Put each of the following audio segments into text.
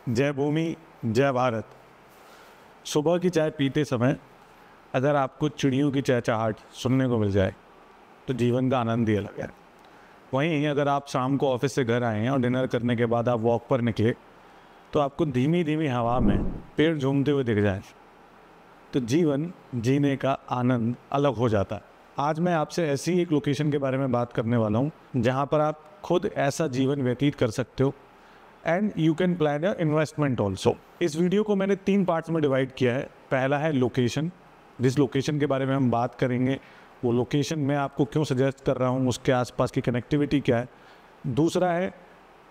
जय भूमि जय भारत। सुबह की चाय पीते समय अगर आपको चिड़ियों की चहचहाहट सुनने को मिल जाए तो जीवन का आनंद ही अलग है। वहीं अगर आप शाम को ऑफिस से घर आए हैं और डिनर करने के बाद आप वॉक पर निकले तो आपको धीमी धीमी हवा में पेड़ झूमते हुए दिख जाए तो जीवन जीने का आनंद अलग हो जाता है। आज मैं आपसे ऐसी एक लोकेशन के बारे में बात करने वाला हूँ जहाँ पर आप खुद ऐसा जीवन व्यतीत कर सकते हो and you can plan your investment also. इस वीडियो को मैंने 3 पार्ट्स में डिवाइड किया है। पहला है लोकेशन, जिस लोकेशन के बारे में हम बात करेंगे वो लोकेशन मैं आपको क्यों सजेस्ट कर रहा हूँ, उसके आसपास की कनेक्टिविटी क्या है। दूसरा है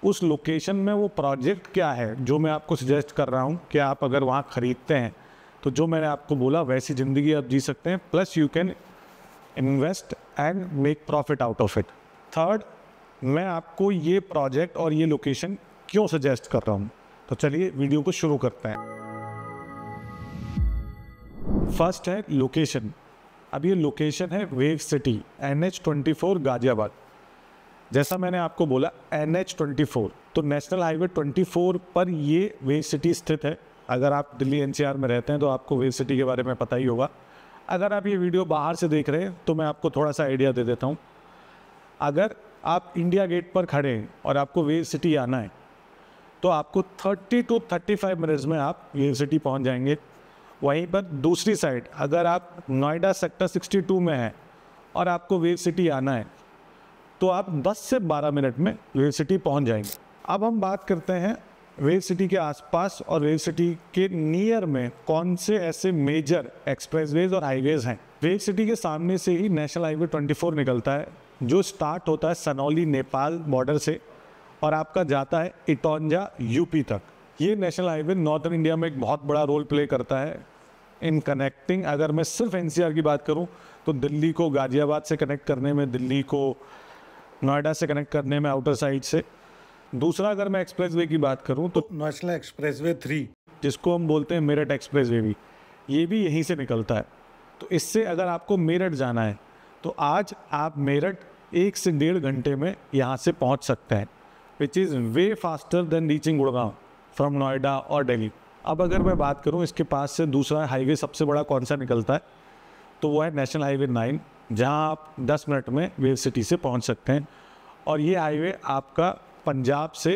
उस लोकेशन में वो प्रोजेक्ट क्या है जो मैं आपको सजेस्ट कर रहा हूँ कि आप अगर वहाँ ख़रीदते हैं तो जो मैंने आपको बोला वैसी ज़िंदगी आप जी सकते हैं, plus you can invest and make profit out of it. Third, मैं आपको ये प्रोजेक्ट और ये लोकेशन क्यों सजेस्ट कर रहा हूँ। तो चलिए वीडियो को शुरू करते हैं। फर्स्ट है लोकेशन। अब ये लोकेशन है वेव सिटी NH24 गाजियाबाद। जैसा मैंने आपको बोला NH24 तो नेशनल हाईवे 24 पर ये वेव सिटी स्थित है। अगर आप दिल्ली NCR में रहते हैं तो आपको वेव सिटी के बारे में पता ही होगा। अगर आप ये वीडियो बाहर से देख रहे हैं तो मैं आपको थोड़ा सा आइडिया दे देता हूँ। अगर आप इंडिया गेट पर खड़े हैं और आपको वेव सिटी आना है तो आपको 30 to 35 मिनट्स में आप वेव सिटी पहुंच जाएंगे। वहीं पर दूसरी साइड अगर आप नोएडा सेक्टर 62 में हैं और आपको वेव सिटी आना है तो आप 10 से 12 मिनट में वेव सिटी पहुंच जाएंगे। अब हम बात करते हैं वेव सिटी के आसपास और वेव सिटी के नियर में कौन से ऐसे मेजर एक्सप्रेसवेज और हाईवेज हैं। वेव सिटी के सामने से ही नेशनल हाईवे 24 निकलता है जो स्टार्ट होता है सनौली नेपाल बॉर्डर से और आपका जाता है इटौंजा यूपी तक। ये नेशनल हाईवे नॉर्दर्न इंडिया में एक बहुत बड़ा रोल प्ले करता है इन कनेक्टिंग। अगर मैं सिर्फ NCR की बात करूं तो दिल्ली को गाजियाबाद से कनेक्ट करने में, दिल्ली को नोएडा से कनेक्ट करने में आउटर साइड से। दूसरा अगर मैं एक्सप्रेसवे की बात करूं तो नेशनल एक्सप्रेसवे 3 जिसको हम बोलते हैं मेरठ एक्सप्रेसवे भी, ये भी यहीं से निकलता है। तो इससे अगर आपको मेरठ जाना है तो आज आप मेरठ 1 से 1.5 घंटे में यहाँ से पहुँच सकते हैं, which is way faster than reaching Gurgaon from Noida और दिल्ली। अब अगर मैं बात करूँ इसके पास से दूसरा हाईवे सबसे बड़ा कौन सा निकलता है तो वो है नेशनल हाईवे 9, जहाँ आप 10 मिनट में वेव सिटी से पहुँच सकते हैं। और ये हाईवे आपका पंजाब से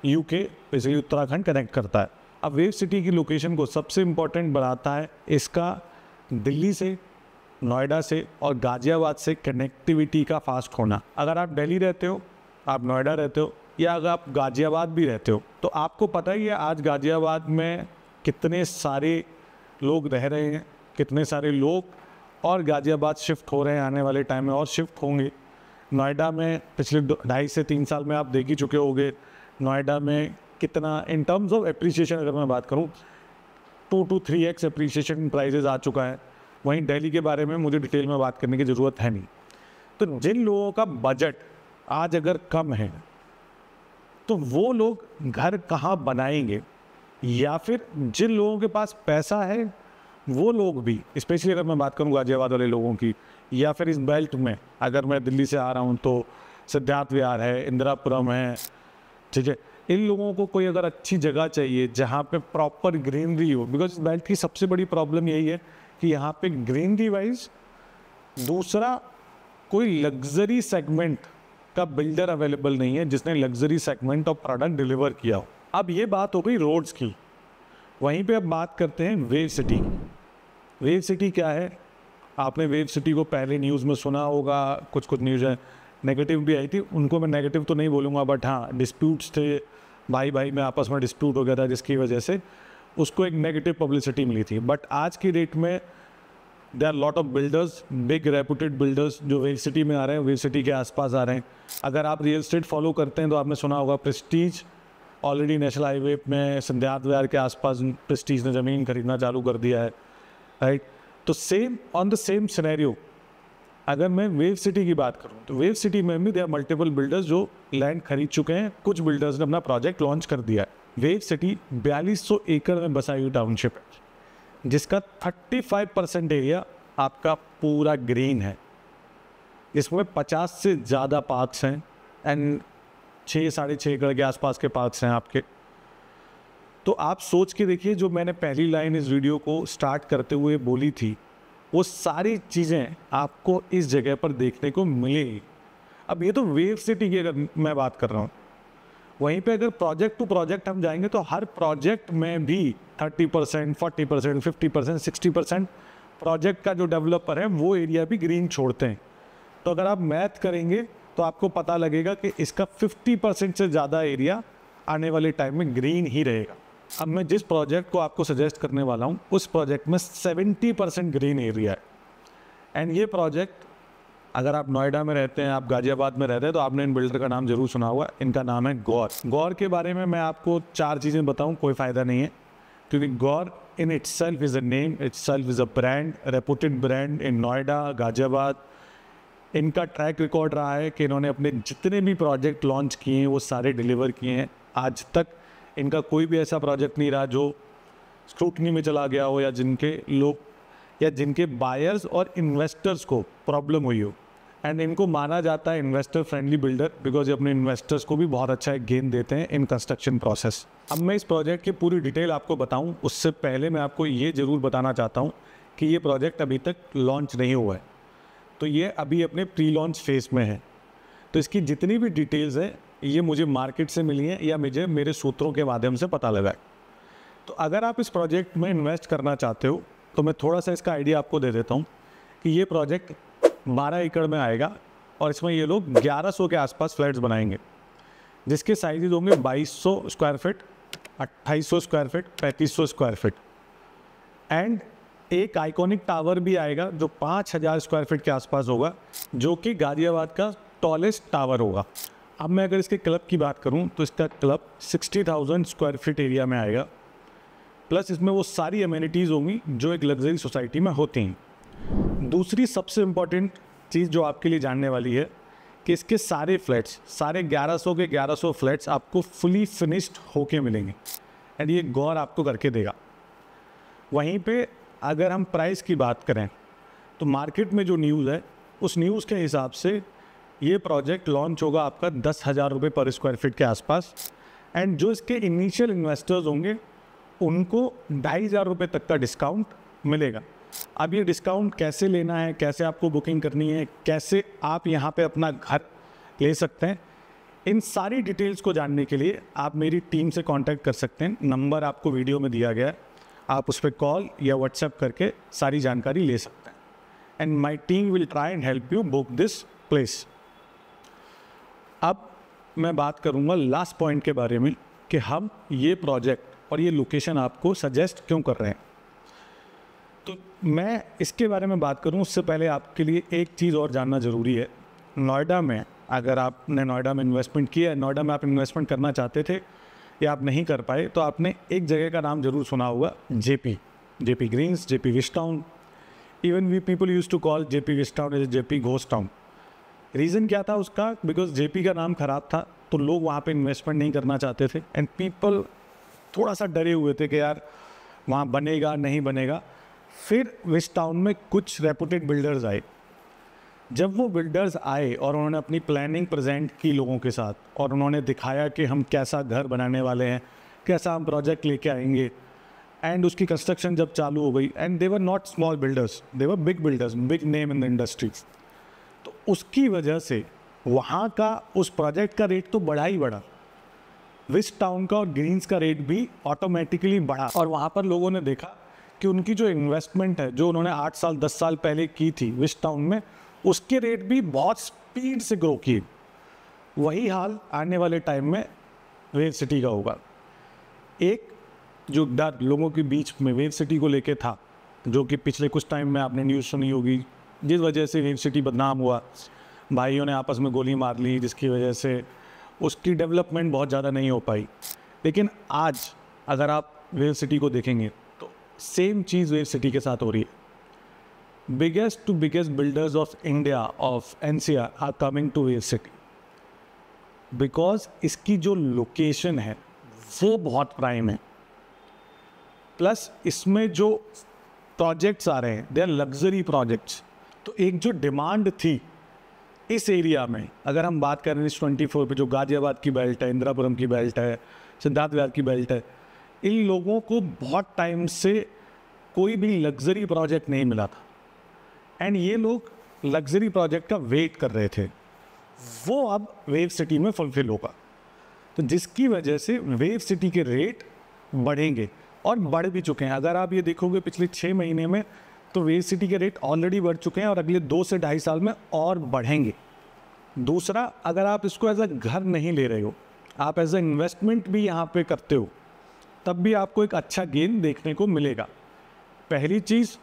UK बेसिकली उत्तराखंड कनेक्ट करता है। अब वेव सिटी की लोकेशन को सबसे इम्पोर्टेंट बनाता है इसका दिल्ली से, नोएडा से और गाजियाबाद से कनेक्टिविटी का फास्ट होना। अगर आप दिल्ली रहते हो, आप नोएडा रहते हो या अगर आप गाजियाबाद भी रहते हो तो आपको पता ही है आज गाजियाबाद में कितने सारे लोग रह रहे हैं, कितने सारे लोग और गाजियाबाद शिफ्ट हो रहे हैं, आने वाले टाइम में और शिफ्ट होंगे। नोएडा में पिछले 2.5 से 3 साल में आप देख ही चुके होंगे नोएडा में कितना इन टर्म्स ऑफ एप्रिसिएशन अगर मैं बात करूँ 2 to 3x एप्रिसिएशन प्राइजेज आ चुका है। वहीं दिल्ली के बारे में मुझे डिटेल में बात करने की ज़रूरत है नहीं। तो जिन लोगों का बजट आज अगर कम है तो वो लोग घर कहाँ बनाएंगे, या फिर जिन लोगों के पास पैसा है वो लोग भी, स्पेशली अगर मैं बात करूँ गाजियाबाद वाले लोगों की, या फिर इस बेल्ट में अगर मैं दिल्ली से आ रहा हूँ तो सिद्धार्थ विहार है, इंदिरापुरम है, ठीक है, इन लोगों को कोई अगर अच्छी जगह चाहिए जहाँ पे प्रॉपर ग्रीनरी हो, बिकॉज इस बेल्ट की सबसे बड़ी प्रॉब्लम यही है कि यहाँ पे ग्रीनरी वाइज दूसरा कोई लग्जरी सेगमेंट का बिल्डर अवेलेबल नहीं है जिसने luxury segment of product deliver किया हो। अब ये बात हो गई रोड्स की। वहीं पे अब बात करते हैं वेव सिटी। वेव सिटी क्या है? आपने वेव सिटी को पहले न्यूज़ में सुना होगा, कुछ न्यूज़ है नेगेटिव भी आई थी, उनको मैं नेगेटिव तो नहीं बोलूँगा, बट हाँ डिस्प्यूट्स थे, भाई में आपस में डिस्प्यूट हो गया था जिसकी वजह से उसको एक नेगेटिव पब्लिसिटी मिली थी। बट आज की डेट में there are lot of builders, big reputed builders जो वेव सिटी में आ रहे हैं, वेव सिटी के आसपास आ रहे हैं। अगर आप रियल एस्टेट फॉलो करते हैं तो आपने सुना होगा प्रेस्टीज ऑलरेडी नेशनल हाईवे में सिद्धार्थ विहार के आसपास प्रेस्टीज ने ज़मीन खरीदना चालू कर दिया है, राइट। तो same on the same scenario अगर मैं वेव सिटी की बात करूं तो वेव सिटी में भी देयर आर मल्टीपल बिल्डर्स जो लैंड खरीद चुके हैं। कुछ बिल्डर्स ने अपना प्रोजेक्ट लॉन्च कर दिया है। वेव सिटी 4200 एकड़ में बसा हुई टाउनशिप है जिसका 35% एरिया आपका पूरा ग्रीन है। इसमें 50 से ज़्यादा पार्क्स हैं एंड 6-6.5 एकड़ के आसपास के पार्क्स हैं आपके। तो आप सोच के देखिए, जो मैंने पहली लाइन इस वीडियो को स्टार्ट करते हुए बोली थी, वो सारी चीज़ें आपको इस जगह पर देखने को मिलेगी। अब ये तो वेव सिटी की अगर मैं बात कर रहा हूँ, वहीं पे अगर प्रोजेक्ट टू प्रोजेक्ट हम जाएंगे तो हर प्रोजेक्ट में भी 30%, 40%, 50%, 60% प्रोजेक्ट का जो डेवलपर है वो एरिया भी ग्रीन छोड़ते हैं। तो अगर आप मैथ करेंगे तो आपको पता लगेगा कि इसका 50% से ज़्यादा एरिया आने वाले टाइम में ग्रीन ही रहेगा। अब मैं जिस प्रोजेक्ट को आपको सजेस्ट करने वाला हूँ उस प्रोजेक्ट में 70% ग्रीन एरिया है। एंड ये प्रोजेक्ट, अगर आप नोएडा में रहते हैं, आप गाजियाबाद में रहते हैं, तो आपने इन बिल्डर का नाम जरूर सुना होगा। इनका नाम है गौर। गौर के बारे में मैं आपको 4 चीज़ें बताऊं, कोई फ़ायदा नहीं है, क्योंकि Gaur in itself is a name, itself is a brand, reputed brand in Noida, Ghaziabad. इनका ट्रैक रिकॉर्ड रहा है कि इन्होंने अपने जितने भी प्रोजेक्ट लॉन्च किए हैं वो सारे डिलीवर किए हैं। आज तक इनका कोई भी ऐसा प्रोजेक्ट नहीं रहा जो स्क्रूटनी में चला गया हो, या जिनके बायर्स और इन्वेस्टर्स को प्रॉब्लम हुई हो। एंड इनको माना जाता है इन्वेस्टर फ्रेंडली बिल्डर, बिकॉज ये अपने इन्वेस्टर्स को भी बहुत अच्छा एक गेन देते हैं इन कंस्ट्रक्शन प्रोसेस। अब मैं इस प्रोजेक्ट की पूरी डिटेल आपको बताऊं, उससे पहले मैं आपको ये ज़रूर बताना चाहता हूं कि ये प्रोजेक्ट अभी तक लॉन्च नहीं हुआ है, तो ये अभी अपने प्री लॉन्च फेज़ में है। तो इसकी जितनी भी डिटेल्स हैं ये मुझे मार्केट से मिली हैं या मुझे मेरे सूत्रों के माध्यम से पता लगा है। तो अगर आप इस प्रोजेक्ट में इन्वेस्ट करना चाहते हो तो मैं थोड़ा सा इसका आइडिया आपको दे देता हूँ कि ये प्रोजेक्ट 12 एकड़ में आएगा और इसमें ये लोग 1100 के आसपास फ्लैट्स बनाएंगे, जिसके साइजेज होंगे 2200 square feet, 2800 square feet, 3500 square feet. And एक आइकॉनिक टावर भी आएगा जो 5000 स्क्वायर फीट के आसपास होगा, जो कि गाजियाबाद का टॉलेस्ट टावर होगा। अब मैं अगर इसके क्लब की बात करूं तो इसका क्लब 60,000 स्क्वायर फीट एरिया में आएगा, प्लस इसमें वो सारी अमेनिटीज़ होंगी जो एक लग्जरी सोसाइटी में होती हैं। दूसरी सबसे इम्पॉर्टेंट चीज़ जो आपके लिए जानने वाली है कि इसके सारे फ्लैट्स, सारे 1100 के 1100 फ्लैट्स आपको फुली फिनिश्ड होके मिलेंगे एंड ये गौर आपको करके देगा। वहीं पे अगर हम प्राइस की बात करें तो मार्केट में जो न्यूज़ है उस न्यूज़ के हिसाब से ये प्रोजेक्ट लॉन्च होगा आपका 10,000 रुपये पर स्क्वायर फीट के आसपास। एंड जो इसके इनिशियल इन्वेस्टर्स होंगे उनको 2,500 रुपये तक का डिस्काउंट मिलेगा। अब ये डिस्काउंट कैसे लेना है, कैसे आपको बुकिंग करनी है, कैसे आप यहाँ पे अपना घर ले सकते हैं, इन सारी डिटेल्स को जानने के लिए आप मेरी टीम से कांटेक्ट कर सकते हैं। नंबर आपको वीडियो में दिया गया है, आप उस पर कॉल या व्हाट्सएप करके सारी जानकारी ले सकते हैं। And my team will try and help you book this place. अब मैं बात करूँगा लास्ट पॉइंट के बारे में कि हम ये प्रोजेक्ट और ये लोकेशन आपको सजेस्ट क्यों कर रहे हैं। तो मैं इसके बारे में बात करूं उससे पहले आपके लिए एक चीज़ और जानना ज़रूरी है। नोएडा में अगर आपने नोएडा में इन्वेस्टमेंट किया है, नोएडा में आप इन्वेस्टमेंट करना चाहते थे या आप नहीं कर पाए, तो आपने एक जगह का नाम ज़रूर सुना होगा, JP Greens, JP Wishtown. Even we people use to call JP Wishtown as JP ghost town. Reason क्या था उसका? बिकॉज जेपी का नाम ख़राब था तो लोग वहाँ पे इन्वेस्टमेंट नहीं करना चाहते थे एंड पीपल थोड़ा सा डरे हुए थे कि यार वहाँ बनेगा नहीं बनेगा। फिर वेस्ट टाउन में कुछ रेपुटेड बिल्डर्स आए। जब वो बिल्डर्स आए और उन्होंने अपनी प्लानिंग प्रेजेंट की लोगों के साथ और उन्होंने दिखाया कि हम कैसा घर बनाने वाले हैं, कैसा हम प्रोजेक्ट लेके आएंगे, एंड उसकी कंस्ट्रक्शन जब चालू हो गई, and they were not small builders, they were big builders, big name in the industries. तो उसकी वजह से वहाँ का उस प्रोजेक्ट का रेट तो बढ़ा ही बढ़ा, वेस्ट टाउन का और ग्रीन्स का रेट भी ऑटोमेटिकली बढ़ा। और वहाँ पर लोगों ने देखा कि उनकी जो इन्वेस्टमेंट है जो उन्होंने 8 साल 10 साल पहले की थी वेस्ट टाउन में, उसके रेट भी बहुत स्पीड से ग्रो किए। वही हाल आने वाले टाइम में वेव सिटी का होगा। एक जो डर लोगों के बीच में वेव सिटी को लेके था, जो कि पिछले कुछ टाइम में आपने न्यूज़ सुनी होगी, जिस वजह से वेव सिटी बदनाम हुआ, भाइयों ने आपस में गोली मार ली, जिसकी वजह से उसकी डेवलपमेंट बहुत ज़्यादा नहीं हो पाई। लेकिन आज अगर आप वेव सिटी को देखेंगे तो सेम चीज़ वेव सिटी के साथ हो रही है। Biggest to biggest builders of India, of NCR are coming to wave city because इसकी जो लोकेशन है वो बहुत प्राइम है। प्लस इसमें जो प्रोजेक्ट्स आ रहे हैं दे आर लग्जरी प्रोजेक्ट्स। तो एक जो डिमांड थी इस एरिया में, अगर हम बात करें इस 24 पे, जो गाजियाबाद की बेल्ट है, इंदिरापुरम की बेल्ट है, सिद्धार्थ विहार की बेल्ट है, इन लोगों को बहुत टाइम से कोई भी लग्जरी प्रोजेक्ट नहीं मिला था एंड ये लोग लग्जरी प्रोजेक्ट का वेट कर रहे थे, वो अब वेव सिटी में फुलफिल होगा। तो जिसकी वजह से वेव सिटी के रेट बढ़ेंगे और बढ़ भी चुके हैं। अगर आप ये देखोगे पिछले 6 महीने में तो वेव सिटी के रेट ऑलरेडी बढ़ चुके हैं और अगले 2 से 2.5 साल में और बढ़ेंगे। दूसरा, अगर आप इसको एज अ घर नहीं ले रहे हो, आप एज अ इन्वेस्टमेंट भी यहाँ पे करते हो, तब भी आपको एक अच्छा गेन देखने को मिलेगा। पहली चीज़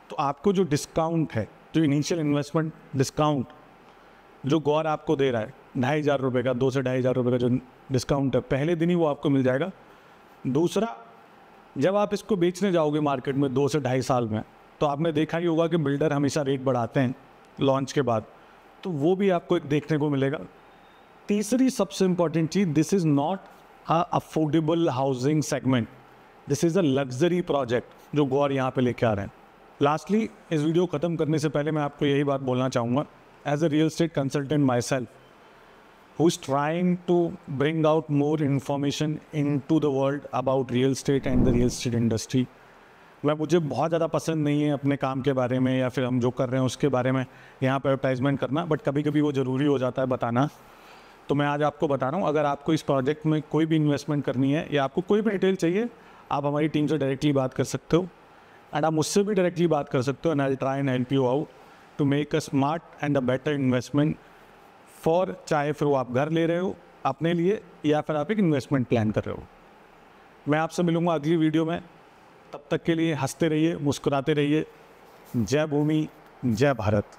तो आपको जो डिस्काउंट है, जो इनिशियल इन्वेस्टमेंट डिस्काउंट जो गौर आपको दे रहा है 2,500 रुपये का, 2 से 2,500 रुपये का जो डिस्काउंट है, पहले दिन ही वो आपको मिल जाएगा। दूसरा, जब आप इसको बेचने जाओगे मार्केट में 2 से 2.5 साल में, तो आपने देखा ही होगा कि बिल्डर हमेशा रेट बढ़ाते हैं लॉन्च के बाद, तो वो भी आपको एक देखने को मिलेगा। तीसरी सबसे important cheese, this is not a affordable housing segment, this is a luxury project जो गौर यहाँ पे लेके आ रहे हैं। लास्टली, इस वीडियो ख़त्म करने से पहले मैं आपको यही बात बोलना चाहूँगा, as a real estate consultant myself who is trying to bring out more information into the world about real estate and the real estate industry. मुझे बहुत ज़्यादा पसंद नहीं है अपने काम के बारे में या फिर हम जो कर रहे हैं उसके बारे में यहाँ पर एडवर्टाइजमेंट करना, बट कभी कभी वो ज़रूरी हो जाता है बताना। तो मैं आज आपको बता रहा हूँ, अगर आपको इस प्रोजेक्ट में कोई भी इन्वेस्टमेंट करनी है या आपको कोई भी डिटेल चाहिए, आप हमारी टीम से डायरेक्टली बात कर सकते हो एंड आप मुझसे भी डायरेक्टली बात कर सकते हो and I will try and help you out to make a smart and a better investment for, चाहे फिर वो आप घर ले रहे हो अपने लिए या फिर आप एक इन्वेस्टमेंट प्लान कर रहे हो। मैं आपसे मिलूँगा अगली वीडियो में, तब तक के लिए हंसते रहिए, मुस्कुराते रहिए। जय भूमि, जय भारत।